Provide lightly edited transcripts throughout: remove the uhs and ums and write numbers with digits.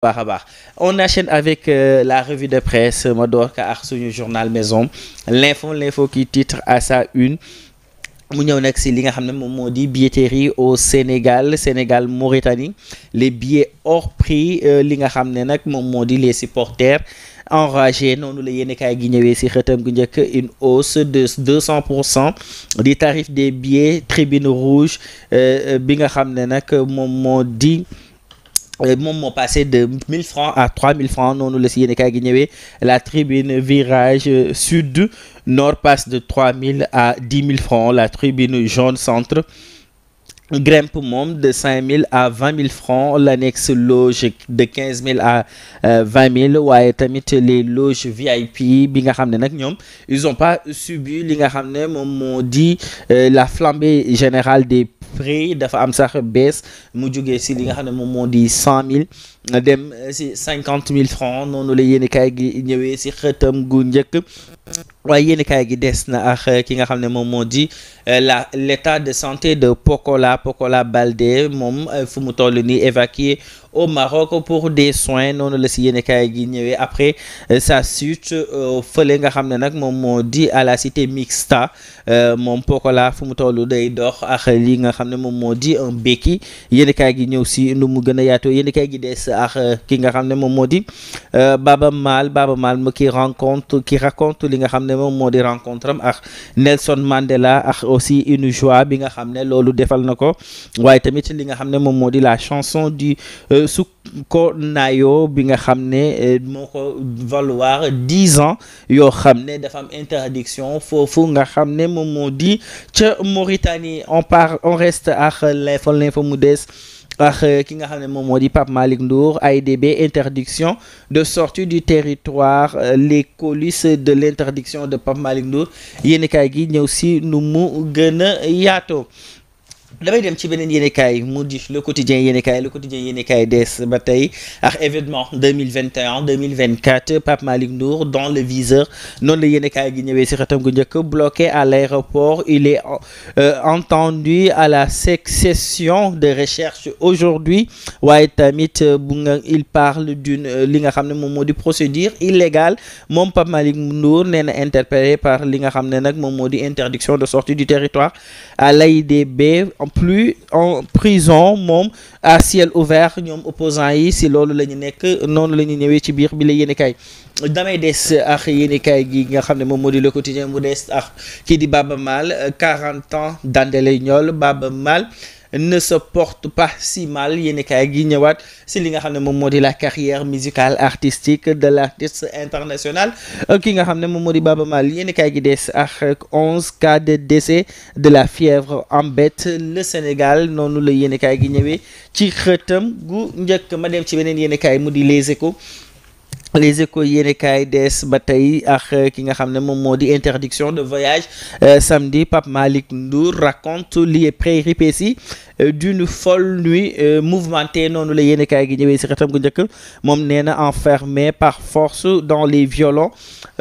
baax a baax on enchaîne avec la revue de presse ma door ka ak suñu journal maison l'info qui titre à sa une mu ñëw nag si li nga xam ne moom moo di billetterie au Sénégal Mauritanie les billets hors prix li nga xam ne nag moom moo di les supporters enragés noonu la yéenekaay gi ñëwee si xëtam gu njëkk une hausse de 200% du tarif des billets tribune rouge bi nga xam ne nag moom moo di moom moo passé de 1000 francs à 3000 francs noonu la si yéenekaay gi ñëwee la tribune virage sud nord passe de 3000 à 10 000 francs la tribune jaune centre grimpe moom de 5000 à 20 000 francs l'annexe loge de 15 000 à 20 000 waaye tamit les loges VIP bi nga xam ne nag ñoom ils ont pas subi li nga xam ne moom moo di la flambée générale des prix dafa am sax baisse mu jógee si li nga xam ne moom moo di 100 000 dem si 50 000 francs noonu la yéenekaay gi ñëwee si xëtam gu njëkk waaye yéenekaay gi des na ak ki nga xam ne moom moo di l'état de santé de Pokola Baldé moom fu mu toll nii évacué au Maroc pour des soins noonu la si yéenekaay gi ñëwee après sa chute fële nga xam ne nag moom moo di à la cité mixta moom Pokola fu mu toll day dox ak li nga xam ne moom moo di un béquille yéenekaay gi ñëw si nu mu gën a yaatoo yéenekaay gi des ak ki nga xam ne moom moo di Baba Mal ma qui raconte li nga xam ne moom moo di rencontre am ak Nelson Mandela ak aussi une joie bi nga xam ne loolu defal na ko waaye tamit li nga xam ne moom moo di la chanson du Sukko Nayo bi nga xam ne moo ko valoir 10 ans yoo xam ne dafa am interdiction foofu nga xam ne moom moo di ca Mauritanie on reste ak l'info mu des ak ki nga xam ne moom moo di Pape Malick Ndour AIBD interdiction de sortie du territoire les coulisses de l'interdiction de Pape Malick Ndour yéenekaay gi ñëw si nu mu gën a yaatoo damay dem ci beneen yéenekaay mu di le quotidien yéenekaay des ba tey ak événement 2021-2024 Pape Malick Ndour dans le viseur noonu la yéenekaay gi ñëwee ci xëtam gu njëkk bloqué à l'aéroport il est entendu à la session de recherche aujourd'hui waaye tamit il parle d'une li nga xam ne moom moo di procédure illégale moom Pape Malick Ndour nee na interpellé par li nga xam ne nag moom moo di interdiction de sortie du territoire à l'AIBD plus en prison moom à ciel ouvert ñoom opposants yi si loolu la ñu nekk noonu la ñu ñëwee ci biir bi la yéenekaay damay des ak yéenekaay gi nga xam ne moom moo di le quotidien mu des ak kii di Baba Mal 40 ans Dandele Niol Baba Mal ne se porte pas si mal yéenekaay gi ñëwaat si li nga xam ne moom moo di la carrière musicale artistique de l'artiste international ki nga xam ne moom moo di Baba Mal yéenekaay gi des ak 11 cas de décès de la fièvre embête le Sénégal noonu la yéenekaay gi ñëwee ci xëtam gu njëkk ma dem ci beneen yéenekaay mu di les échos yéenekaay des ba tey ak ki nga xam ne moom moo di interdiction de voyage samedi Pape Malick Ndour raconte les péripéties d'une folle nuit mouvementée noonu la yéenekaay gi ñëwee ci xëtam gu njëkk moom nee na enfermé par force dans les violons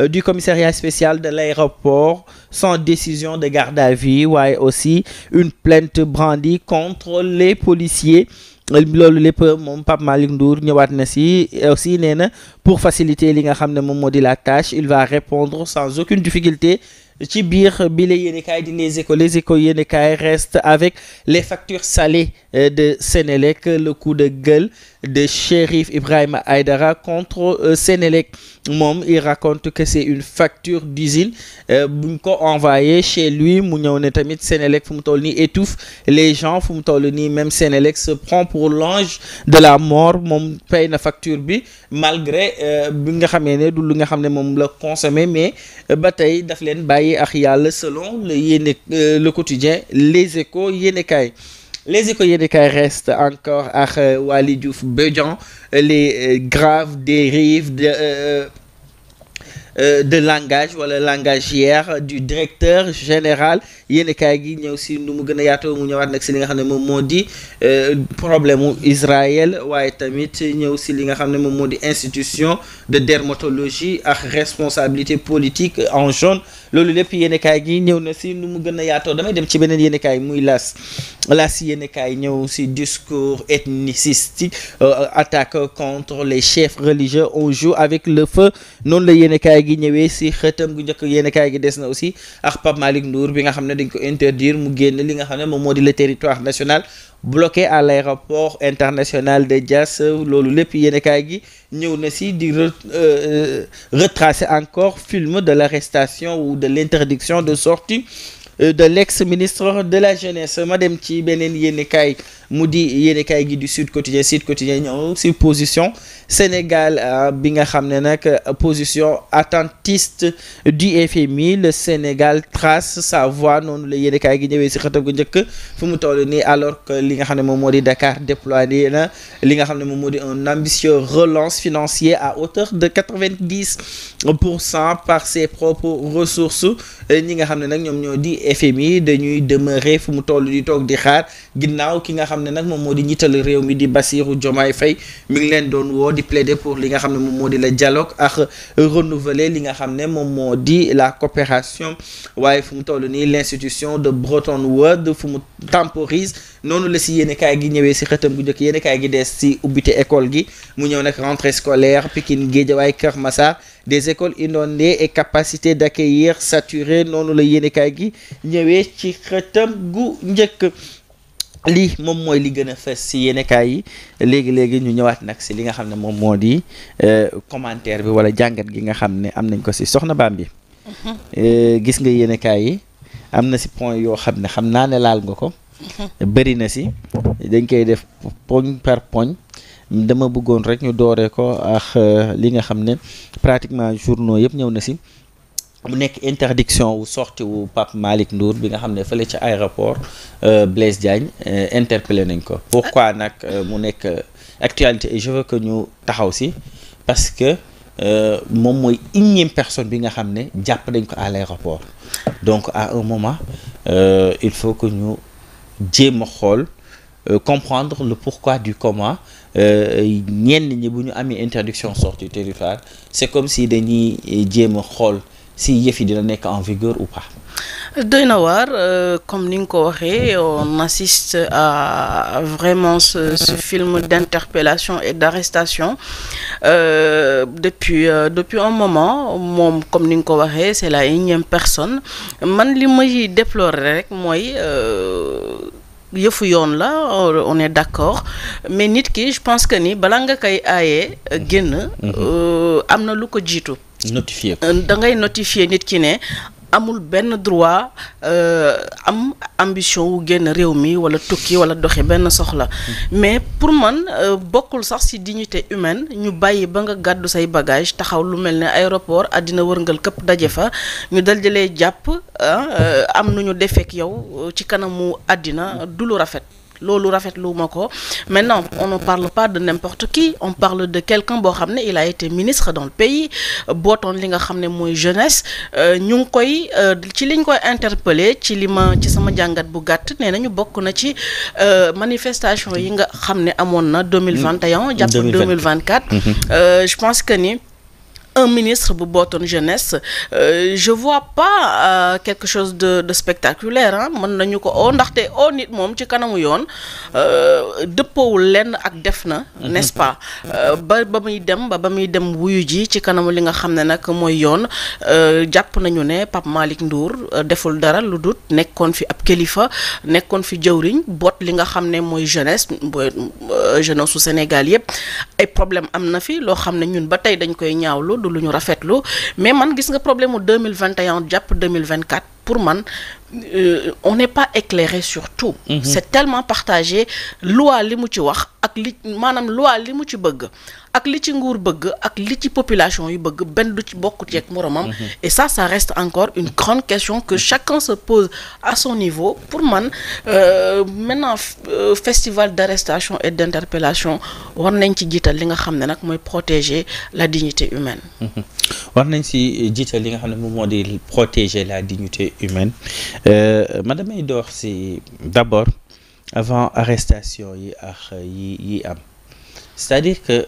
du commissariat spécial de l'aéroport sans décision de garde à vue waaye aussi une plainte brandie contre les policiers loolu lépp moom Pape Malick Ndour ñëwaat na si aussi nee na pour faciliter li nga xam ne moom moo di la tâche il va répondre sans aucune difficulté ci biir bi la yéenekaay di les échos yéenekaay reste avec les factures salées de Sénélec le coup de gueule de Chérif Ibrahima Aïdara contre Sénélec moom il raconte que c'est une facture d'usine buñ ko envoyé chez lui mu ñëw ne tamit Sénélec fu mu toll nii étouffe les gens fu mu toll nii même Sénélec se prend pour l'ange de la mort moom paye na facture bi malgré bi nga xamee ne du lu nga xam ne moom la consommé mais ba tey daf leen bàyyi ak yàlla selon le quotidien les échos yéenekaay restent encore ak Waly Diouf Bodian les graves dérives de langage wala langagière du directeur général yéen kaay gi ñëw si nu mu gën a yaatoo mu ñëwaat nag si li nga xam ne moom moo di problème mu Israël waaye tamit ñëw si li nga xam ne moom moo di institution de dermatologie ak responsabilité politique en jaune loolu lépp yéen kaay gi ñëw na si nu mu gën a yaatoo damay dem ci beneen yéen kaay muy las yéen kaay ñëw si discours ethniciste attaque contre les chefs religieux on joue avec le feu noonu la yéen kaay gi ñëwee si xëtam gu njëkk yéen kaay gi des na aussi ak Pape Malick Ndour bi nga xam ne dañ ko interdire mu génn li nga xam ne moom moo di le territoire national bloqué à l'aéroport international de Diass loolu lépp yéen kaay gi ñëw na si di retracer encore film de l'arrestation ou de l'interdiction de sortie de l'ex-ministre de la jeunesse ma dem ci beneen yéenekaay mu di yéenekaay gi du Sud Quotidien ñëw ci position Sénégal bi nga xam ne nag position attentiste du FMI le Sénégal trace sa voie noonu la yéenekaay gi ñëwee ci xëtam gu njëkk fu mu toll nii alors que li nga xam ne moom moo di Dakar déployé na li nga xam ne moom moo di un ambitieux relance financier à hauteur de 90% par ses propres ressources ñi nga xam ne nag ñoom ñoo di FMI dañuy demeurer fu mu toll di toog di xaar ginnaaw ki nga xam ne nag moom moo di njiital réew mi di Bassirou Diomaye Faye mi ngi leen doon woo di plaider pour li nga xam ne moom moo di le dialogue ak renouveler li nga xam ne moom moo di la coopération waaye fu mu toll nii l'institution de Bretton Woods fu mu temporise noonu la si yéenekaay gi ñëwee si xëtam bu njëkk yéenekaay gi des si ubbite école gi mu ñëw nag rentrée scolaire Pikine Guédiawaye Kër Massar des écoles inondées et capacité d'accueillir saturée noonu la yéenekaay gi ñëwee ci xëtam gu njëkk lii moom mooy li gën a fës si yéenekaay yi léegi ñu ñëwaat nag si li nga xam ne moom moo di commentaire bi wala jàngat gi nga xam ne am nañ ko si soxna Bambi gis nga yéenekaay yi am na si point yoo xam ne xam naa ne laal nga ko bëri na si dañ koy def poñ par poñ dama bëggoon rek ñu dooree ko ak li nga xam ne pratiquement journaux yëpp ñëw na si mu nekk interdiction wu sortie wu Pape Malick Ndour bi nga xam ne fële ci aéroport Blaise Diagne interpellé nañ ko pourquoi nag mu nekk actualité et je veux que ñu taxaw si parce que moom mooy unième personne bi nga xam ne jàpp nañ ko à l'aéroport donc à un moment il faut que ñu jéem a xool comprendre le pourquoi du comment ñenn ñi bu ñu amee interdiction sortie du territoire c'est comme si dañuy jéem a xool si yëf yi dina nekk en vigueur ou pas. doy na waar comme ni nga ko waxee on assiste à vraiment ce film d'interpellation et d'arrestation depuis un moment moom comme ni nga ko waxee c'est la énième personne man li may déplorer rek mooy yëfu yoon la on est d'accord mais nit ki je pense que ni bala nga koy aayee génn am na lu ko jiitu notifié da ngay notifier nit ki ne amul benn droit am ambition wu génn réew mi wala tukki wala doxi benn soxla mais pour man bokkul sax ci dignité humaine ñu bàyyi ba nga gàddu say bagage taxaw lu mel ne aéroport àddina wërngal këpp daje fa ñu dal di lay jàpp am nu ñu defeek yow ci kanamu àddina du lu rafet loolu rafetlu ma ko maintenant on ne parle pas de n'importe qui on parle de quelqu'un boo xam ne il a été ministre dans le pays bootoon li nga xam ne mooy jeunesse ñu ngi koy ci liñ koy interpeller ci li ma ci sama jàngat bu gàtt nee nañu bokk na ci manifestation yi nga xam ne amoon na 2021 jàpp 2024 je pense que ni un ministre bu bootoon jeunesse je vois pas quelque chose de spectaculaire mën nañu ko ndaxte nit moom ci kanamu yoon dëppoowul lenn ak def na n'est-ce pas ba muy dem wuyu ji ci kanamu li nga xam ne nag mooy yoon jàpp nañu ne Pape Malick Ndour deful dara lu dut nekkoon fi ab kilifa nekkoon fi jëwriñ boot li nga xam ne mooy jeunesse su Sénégal yëpp ay problème am na fi loo xam ne ñun ba tey dañ koy ñaawlu du lu ñu rafetlu mais man gis nga problème mu 2021 jàpp 2024 pour man on n'est pas éclairé sur tout. C'est tellement partagé. Loi li mu ci wax ak li maanaam loi li mu ci bëgg ak li ci nguur bëgg ak li ci population yu bëgg benn du ci bokk ci ak moromam. Et ça reste encore une grande question que chacun se pose à son niveau. Pour man maintenant festival d'arrestation et d'interpellation war nañ ci jiital li nga xam ne nag mooy protéger la dignité humaine. war nañ ci jiital li nga xam ne moom moo di protéger la dignité humaine. Madame ay door si d'abord avant arrestation yi ak yi am, c'est-à-dire que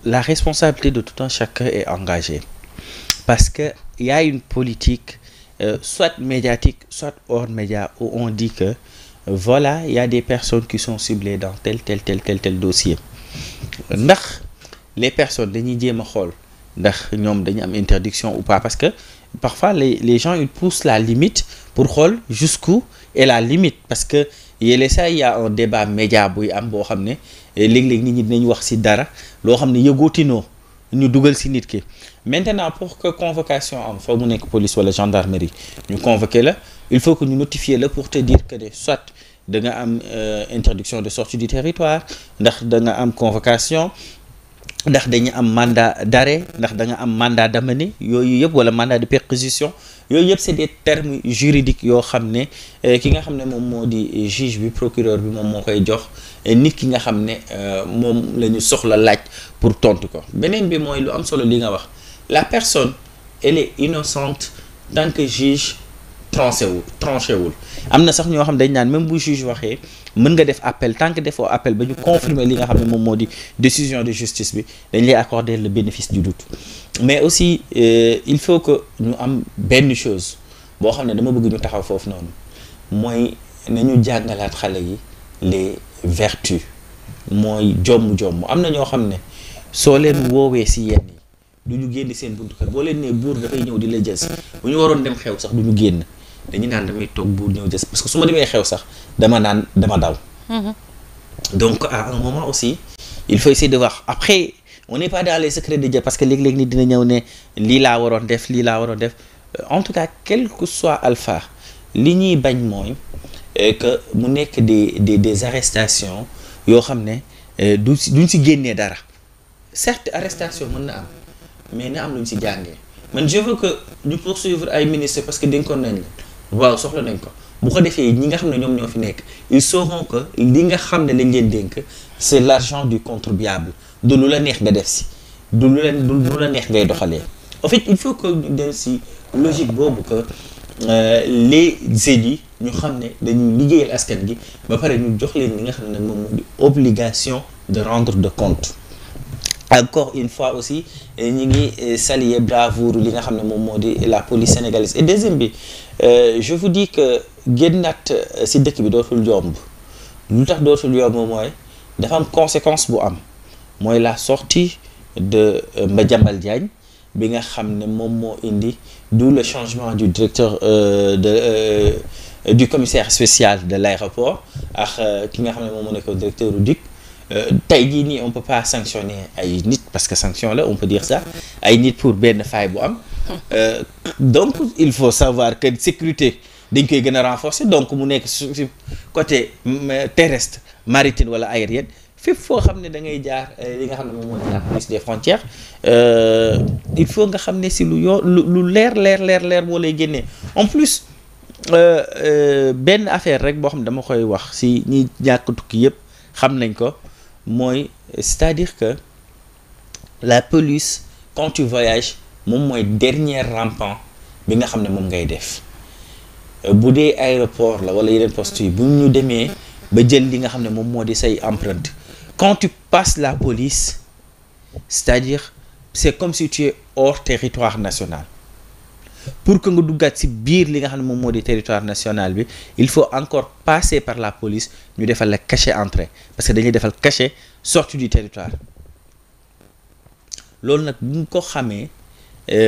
la responsabilité de tout un chacun est engagée parce que il y a une politique soit médiatique soit hors média où on dit que voilà il y a des personnes qui sont ciblées dans tel dossier. Ndax les personnes dañuy jéem a xool ndax ñoom dañu am interdiction ou pas, parce que parfois les gens ils poussent la limite pour xool jusqu'où est la limite, parce que yéle ça il y a un débat média buy am boo xam ne léeg-léeg nit ñi dinañ wax ci dara loo xam ne yëgootinoo ñu dugal ci nit ki. Maintenant pour que convocation am fa mu nekk police wala gendarmerie ñu convoquer la, il faut que ñu notifier la pour te dire que soit da nga am interdiction de sortie du territoire, ndax da nga am convocation, ndax dañu am mandat d'arrêt, ndax da nga am mandat d'amener, yooyu yëpp wala mandat de perquisition. Yooyu yëpp c'est des termes juridiques yoo xam ne ki nga xam ne moom moo di juge bi procureur bi moom moo koy jox nit ki nga xam ne moom la ñu soxla laaj pour tontu ko. Beneen bi mooy lu am solo li nga wax, la personne elle est innocente tant que juge tranché wul. Am na sax ñoo xam dañ naan même bu juge waxee mën nga def appel, tant que defoo appel ba ñu confirmer li nga xam ne moom moo di décision de justice bi dañ lay accorder le bénéfice du doute. Mais aussi il faut que ñu am benn chose boo xam ne dama bëgg ñu taxaw foofu noonu mooy nañu jàngalaat xale yi les vertus, mooy jomm am na ñoo xam ne soo leen woowee ci yenn yi du ñu génn seen buntu kër, boo leen nee buur dafay ñëw di la jël si bu ñu waroon dem xew sax du ñu génn, dañu naan damay toog buur ñëw jël parce que su ma demee xew sax dama daw. Donc à un moment aussi il faut essayer de voir. Après on n'est pas dans les secrets de Dieu, parce que léeg-léeg nit dina ñëw ne lii laa waroon def. En tout cas quel que soit alpha li ñuy bañ mooy que mu nekk des arrestations yoo xam ne duñ ci génnee dara. Certes arrestation mën na am mais na am lu ñu ci jàngee. Man je veux que ñu poursuivre ay ministres parce que dénkoon nañ la waaw soxla nañ ko, bu ko defee ñi nga xam ne ñoom ñoo fi nekk ils sauront que li nga xam ne lañ leen dénk c'est l'argent du contribuable. Du lu la neex nga def ci, du lu la neex ngay doxalee. En fait il faut que ñu dem ci logique boobu que les élus ñu xam ne dañuy liggéeyal askan gi ba pare ñu jox leen li nga xam ne moom moo di obligation de rendre de compte. Encore une fois aussi ñi ngi saluer bravoure li nga xam ne moom moo di la police sénégalaise. Et deuxième bi je vous dis que génnaat ci dëkk bi dootul yomb. Lu tax dootul yomb mooy dafa am conséquence bu am. Mooy la sortie de Madiambal Diagne bi nga xam ne moom moo indi d'où le changement du directeur du commissaire spécial de l'aéroport ak ki nga xam ne moom moo nekk directeur du DIC. Tey jii nii on peut pas sanctionner ay nit parce que sanction là on peut dire ça ay nit pour benn faille bu am. Donc il faut savoir que sécurité dañ koy gën a renforcer, donc mu nekk su côté terrestre maritime wala aérienne. Fépp foo xam ne da ngay jaar li nga xam ne moom moo di la police des frontières il faut nga xam ne si lu leer moo lay génnee. En plus benn affaire rek boo xam ne dama koy wax si ñi ñàkk tukki yëpp xam nañ ko mooy c'est-à-dire que la police quand tu voyages moom mooy dernier rampant bi nga xam ne moom ngay def. Bu dee aéroport la wala yeneen poste yi bu ñu demee ba jël li nga xam ne moom moo di say empreinte. Quand tu passes la police, c'est-à-dire c'est comme si tu es hors territoire national. Pour que nga duggaat ci biir li nga xam ne moom moo di territoire national bi il faut encore passer par la police ñu defal la cachet entrée, parce que dañuy defal cachet sortie du territoire. Loolu nag bu ñu ko xamee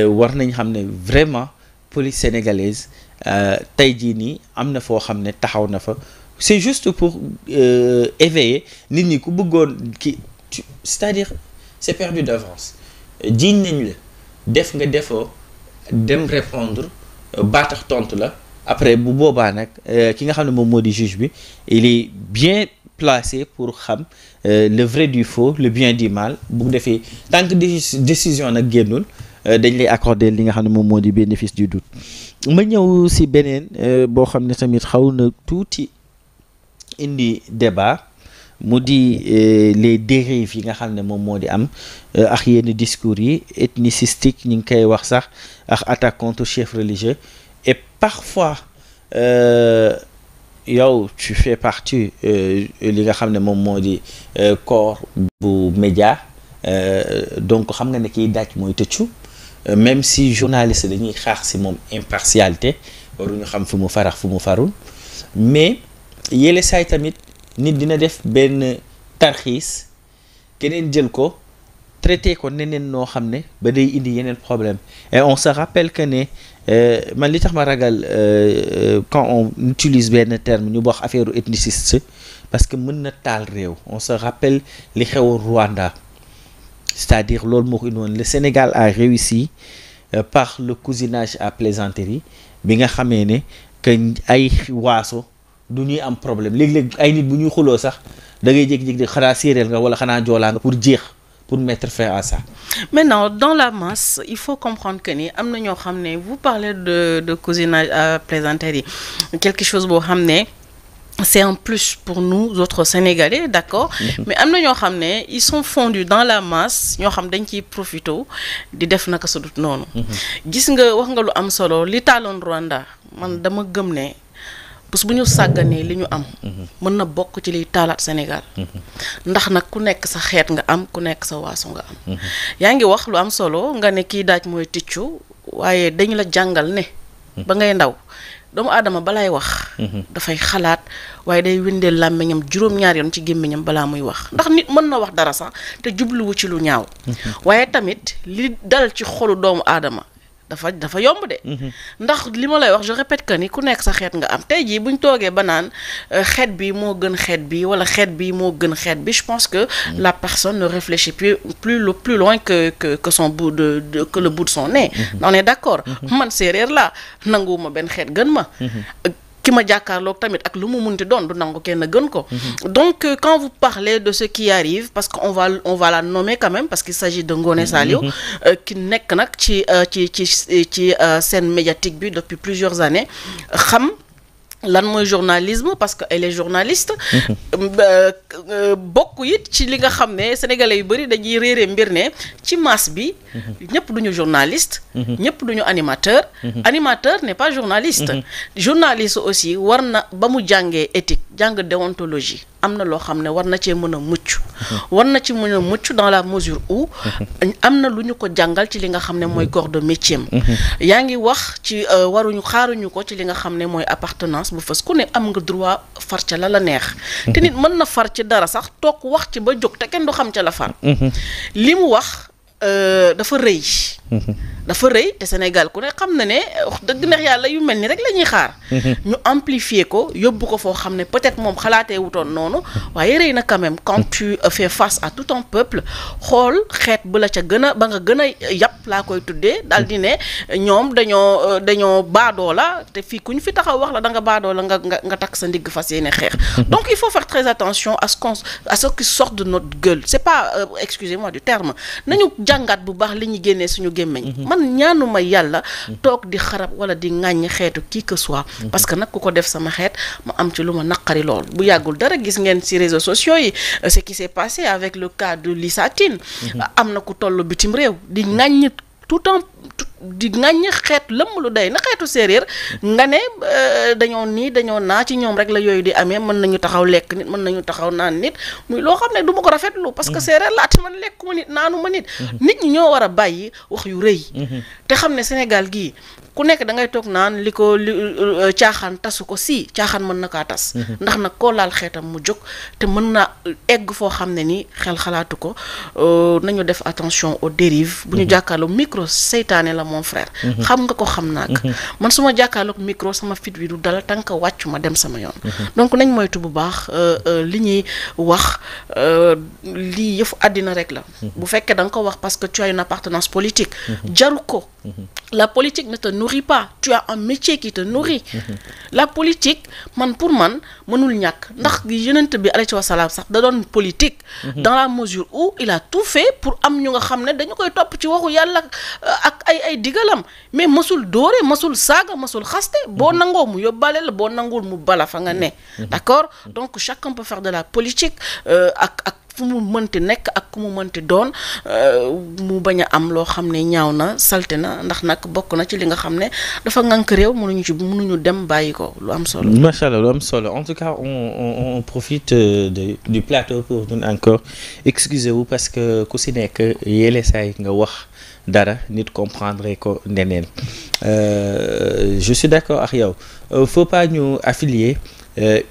war nañ xam ne vraiment police sénégalaise tey jii nii am na foo xam ne taxaw na fa. C'est juste pour éveiller nit ñi ku bëggoon c'est-à-dire c'est perdu d'avance. Jiiñ nañ la def nga defoo dem répondre baatax tontu la après bu boobaa nag ki nga xam ne moom moo di juge bi il est bien placé pour xam le vrai du faux le bien du mal bu defee tant que décision nag génnul dañ lay accorder li nga xam ne moom moo di bénéfice du doute. ma ñëw si beneen boo xam ne tamit xaw na tuuti indi débat mu di les dérives yi nga xam ne moom moo di am ak yenn discours yi ethnicistique ñu ngi koy wax sax ak attaque contre chef religieux et parfois yow tu fais partie li nga xam ne moom moo di corps bu média donc xam nga ne kiy daaj mooy tëccu même si journaliste dañuy xaar si moom impartialité waruñu xam fu mu farax fu mu farul mais yële saay tamit nit dina def benn tarxiis keneen jël ko traité ko neneen noo xam ne ba day indi yeneen problème et on se rappelle que ne man li tax ma ragal quand on utilise benn terme ñu wax affaire ethniciste parce que mën na taal réew on se rappelle li xewoon Rwanda c'est-à-dire loolu moo ko indi woon le Sénégal a réussi par le cousinage à plaisanterie bi nga xamee ne que ay waaso du ñuy am problème léeg-léeg ay nit bu ñuy xuloo sax da ngay jékki-jékki xanaa séeréer nga wala xanaa joolaa nga pour jeex pour mettre fin à ça. Maintenant, dans la masse, il faut comprendre que ni am na ñoo xam ne vous parlez de cousinage à plaisanterie quelque chose boo xam ne c'est un plus pour nous autres Sénégalais, d'accord. Mais am na ñoo xam ne ils sont fondus dans la masse ñoo xam dañ ciy profité di def naka su dut noonu. Gis nga wax nga lu am solo li taaloon Rwanda man dama gëm ne bés bu ñu sàgganee li ñu am. mën na bokk ci liy taalaat Sénégal. ndax nag ku nekk sa xeet nga am ku nekk sa waaso nga am. yaa ngi wax lu am solo nga ne kii daaj mooy ticcu waaye dañu la jàngal ne. ba ngay ndaw doomu aadama balay wax. dafay xalaat waaye day windeel làmmiñam juróom-ñaar yoon ci gémmiñam balaa muy wax ndax nit mën na wax dara sax te jubluwu ci lu ñaaw. waaye tamit li dal ci xolu doomu aadama. dafa yomb de. ndax li ma lay wax je répète que ni ku nekk sa xeet nga am tey jii buñ toogee ba naan xeet bi moo gën xeet bi wala xeet bi moo gën xeet bi je pense que la personne ne réfléchit plus loin que son bout que le bout de son nez. on est d'accord. man séeréer laa nanguwuma benn xeet gën ma. ki ma jàkkaarloog tamit ak lu mu munti doon du nangu kenn gën ko. Donc quand vous parlez de ce qui arrive parce que on va la nommer quand même parce qu'il s'agit de Ngoné Saliou ki nekk nag ci scène médiatique bi depuis plusieurs années xam lan mooy journalisme parce que elle est journaliste. bokk it ci li nga xam ne sénégalais yu bëri dañuy réere mbir ne ci masse bi. ñëpp duñu journaliste. ñëpp duñu animateur. Animateur n'est pas journaliste. Journaliste aussi war na ba mu jàngee éthique jàng déontologie am na loo xam ne war na cee mën a mucc. war na ci mën a mucc dans la mesure où am na lu ñu ko jàngal ci li nga xam ne mooy corps de métier. yaa ngi wax ci xaaruñu ko ci li nga xam ne mooy appartenance bu fës ku ne am nga droit far ca la neex. te nit mën na far ci dara sax toog wax ci ba jóg te kenn du xam ca la far. li mu wax dafa rëy. dafa rëy te Sénégal ku ne xam na ne wax dëgg neex yàlla yu mel ni rek la ñuy xaar. ñu amplifier ko yóbbu ko foo xam ne peut-être moom xalaatee wutoon noonu waaye rëy na quand même quand tu fais face à tout un peuple xool xeet bu la ca gën a ba nga gën a yàpp laa koy tuddee daal di ne ñoom dañoo baadoo la te fii ku ñu fi taxaw wax la da nga baadoo la nga takk sa ndigg fas yéene xeex. Donc il faut faire très attention à ce qui sort de notre gueule c'est pas excusez-moi du terme nañu jàngat bu baax li ñu génnee suñu gémmiñ. man ñaanuma yàlla toog di xarab wala di ŋàññi xeetu qui que soit parce que nag ku ko def sama xeet ma am ci lu ma naqari lool bu yàggul dara gis ngeen ci réseaux sociaux yi ce qui s'est passé avec le cas de Lissa Tine am na ku toll bitim réew di ŋàññi di ŋàññi xeet lëmm lu day na xeetu séeréer nga ne dañoo naa ci ñoom rek la yooyu di amee mën nañu taxaw lekk nit mën nañu taxaw naan nit muy loo xam ne du ma ko rafetlu parce que séeréer laata man lekkuma nit naanu ma nit ñi ñoo war a bàyyi wax yu rëy te xam ne Sénégal gii ku nekk da ngay toog naan li caaxaan tasu ko si caaxaan mën na kaa tas ndax nag koo laal xeetam mu jóg te mën na egg foo xam ne ni xel xalaatu ko nañu def attention aux dérives bu ñu jàkkaarloo micro seytaane la mon frère xam nga ko xam naa ko man su ma jàkkaarloog micro sama fit wi du dala tànk wàccu ma dem sama yoon donc nañ moytu bu baax li ñuy wax lii yëfu àddina rek la bu fekkee da nga ko wax parce que tu as une appartenance politique jaru ko la politique ne te nourrit pas, tu as un métier qui te nourrit. La politique pour man mënul ñàkk ndax yonent bi alayhi wasalaam sax da doon politique. Dans la mesure où il a tout fait pour am ñu nga xam ne dañu koy topp ci waxu yàlla ak ay digalam mais mësul dóore mësul saaga mësul xaste boo nangoo mu yóbbaale la boo nangul mu bala fa nga ne. D'accord, donc chacun peut faire de la politique ak fu mu mënti nekk ak ku mu mënti doon mu bañ a am loo xam ne ñaaw na salte na ndax nag bokk na ci li nga xam ne dafa ngànk réew mënuñu dem bàyyi ko lu am solo. Macha Allah lu am solo en tout cas on profite du plateau pour ñun encore excusez-vous parce que ku si nekk yéele saay nga wax dara nit comprendre ko neneen je suis d'accord ak yow faut pas ñu affilier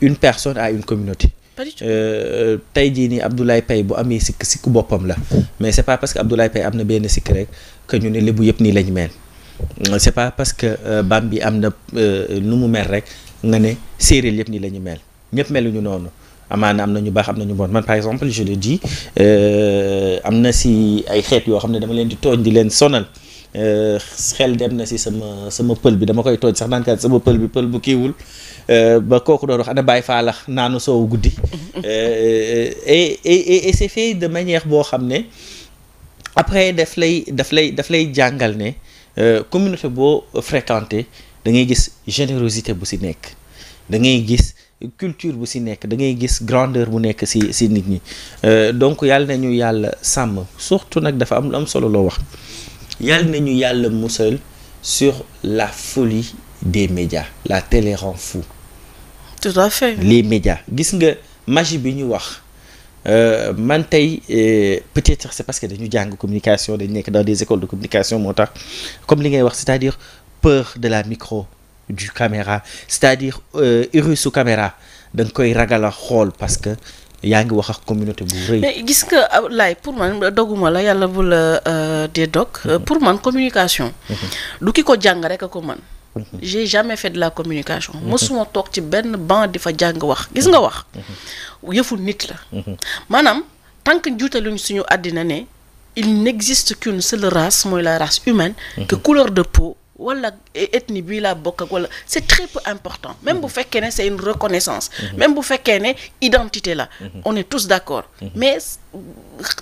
une personne à une communauté. Tey jii nii Abdoulaye Paye bu amee sikku boppam la mais c'est pas parce que Abdoulaye Paye am na benn sikk rek que ñu ne lébu yëpp nii lañ mel c'est pas parce que Bambi am na nu mu mel rek nga ne séeréer yëpp nii la ñu mel ñëpp meluñu noonu amaana am na ñu baax am na ñu bon man par exemple je le dis am na si ay xeet yoo xam ne dama leen di tooñ di leen sonal xel dem na si sama pël bi dama koy tooñ sax naan kat sama pël bu kiiwul ba kooku doon wax ana bàyyi faa la naanu soowu guddi et c'est fait de manière boo xam ne après daf lay jàngal ne communauté boo fréquenté da ngay gis générosité bu si nekk da ngay gis culture bu si nekk da ngay gis grandeur bu nekk si nit ñi donc yàlla na ñu yàlla sàmm surtout nag dafa am lu am solo loo wax yàlla na ñu yàlla musal sur la folie des médias la télé rend fou. Tout à fait. Les médias gis nga magie bi ñu wax man tey peut-être c'est parce que dañu jàng communication dañu nekk dans des écoles de communication moo tax comme li ngay wax c'est-à-dire peur de la micro du caméra c'est-à-dire irusu caméra da nga koy ragal a xool parce que yaa ngi wax ak communauté bu rëy. mais gis nga laay pour man doguma la yàlla bu la dee dog pour man communication. du ki ko jàng rek a ko man. J'ai jamais fait de la communication. Mosuma toog ci benn banc di fa jàng wax gis nga wax. yëfu nit la. maanaam tant que juutaluñ suñu àddina ne il n'existe qu'une seule race mooy la race humaine. que couleur de peau wala ethnie bii laa bokk ak wala c'est très peu important même bu fekkee ne c'est une reconnaissance. même bu fekkee ne identité la. on est tous d'accord. mais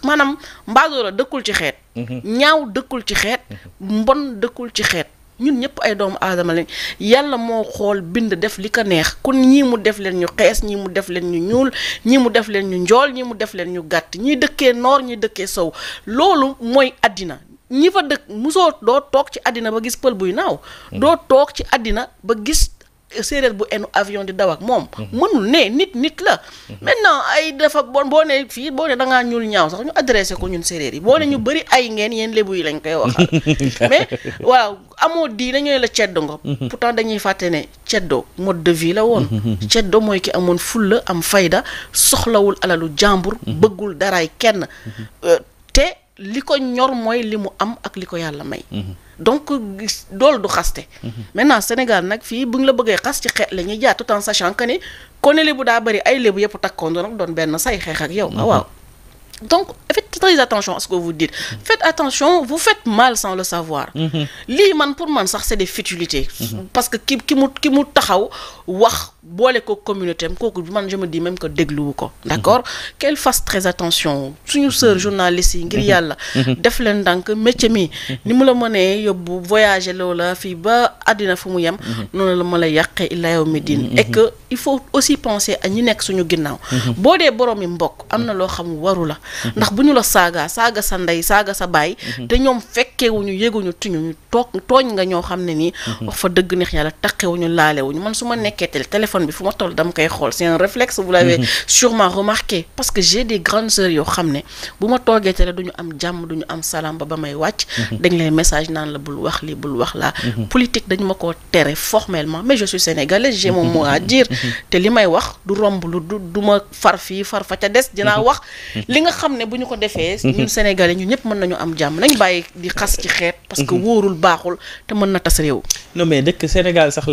maanaam mbaadoo la dëkkul ci xeet. ñaaw dëkkul ci xeet. mbon dëkkul ci xeet. ñun ñëpp ay doomu aadama lañ yàlla moo xool bind def li ko neex kon ñii mu def leen ñu xees ñii mu def leen ñu ñuul ñii mu def leen ñu njool ñii mu def leen ñu gàtt ñii dëkkee noor ñii dëkkee sow loolu mooy àddina ñi fa dëkk musoo doo toog ci àddina ba gis pël buy naaw doo toog ci àddina ba gis séeréer bu enu avion di daw ak moom mënul ne nit la maintenant ay dafa bon boo ne fii boo ne dangaa ñuul ñaaw sax ñu adressé ko ñun séeréer yi boo ne ñu bëri ay ngeen yéen lébu yi lañ koy waxal mais waaw amoo di dañooy la ceddo nga pourtant dañuy fàtte ne ceddo mode de vie la woon ceddo mooy ki amoon fulla am fayda soxlawul alalu jàmbur bëggul daraay kenn te li ko ñor mooy li mu am ak li ko yàlla may donc loolu du xaste maintenant Sénégal nag fii bu ñu la bëggee xas ci xeet la ñuy jaar tout en sachant que ni kon lébu daa bëri ay lébu yëpp takkoon nag doon benn say xeex ak yow waaw donc faites très attention à ce que vous dites faites attention vous faites mal sans le savoir lii man pour man sax c'est des futilités parce que ki mu taxaw wax boole ko communauté am kooku man je me dis même que dégluwu ko d'accord qu'elle fasse très attention suñu sœur journaliste yi ngir yàlla def leen ndànk métier mi ni mu la mënee yóbbu voyager loola fii ba àddina fu mu yem noonu la ma la yàqee illa yawmi din et que il faut aussi penser à ñi nekk suñu ginnaaw boo dee boroomi mbokk am na loo xam waru la ndax bu ñu la saaga sa ndey saaga sa baay te ñoom fekkeewuñu yéguñu tiñuñu tooñ nga ñoo xam ne nii wax fa dëgg neex yàlla taqewuñu laalewuñu man su ma nekkee téléphone bi fu ma toll dama koy xool c'est un réflexe vous l'avez sûrement remarqué parce que j'ai des grandes sœurs yoo xam ne bu ma toogee télé duñu am jàmm duñu am salaam ba may wàcc dañ lay message naan la bul wax lii bul wax laa politique dañu ma koo tere formellement mais je suis sénégalaise j'ai mon mot à dire te li may wax du romb lu du ma far fii far fa ca des dinaa wax li nga xam ne bu ñu ko defee ñun sénégalais ñun ñëpp mën nañu am jàmm nañ bàyyi di xas ci xeet parce que wóorul baaxul te mën na tas réew. non mais dëkk Sénégal sax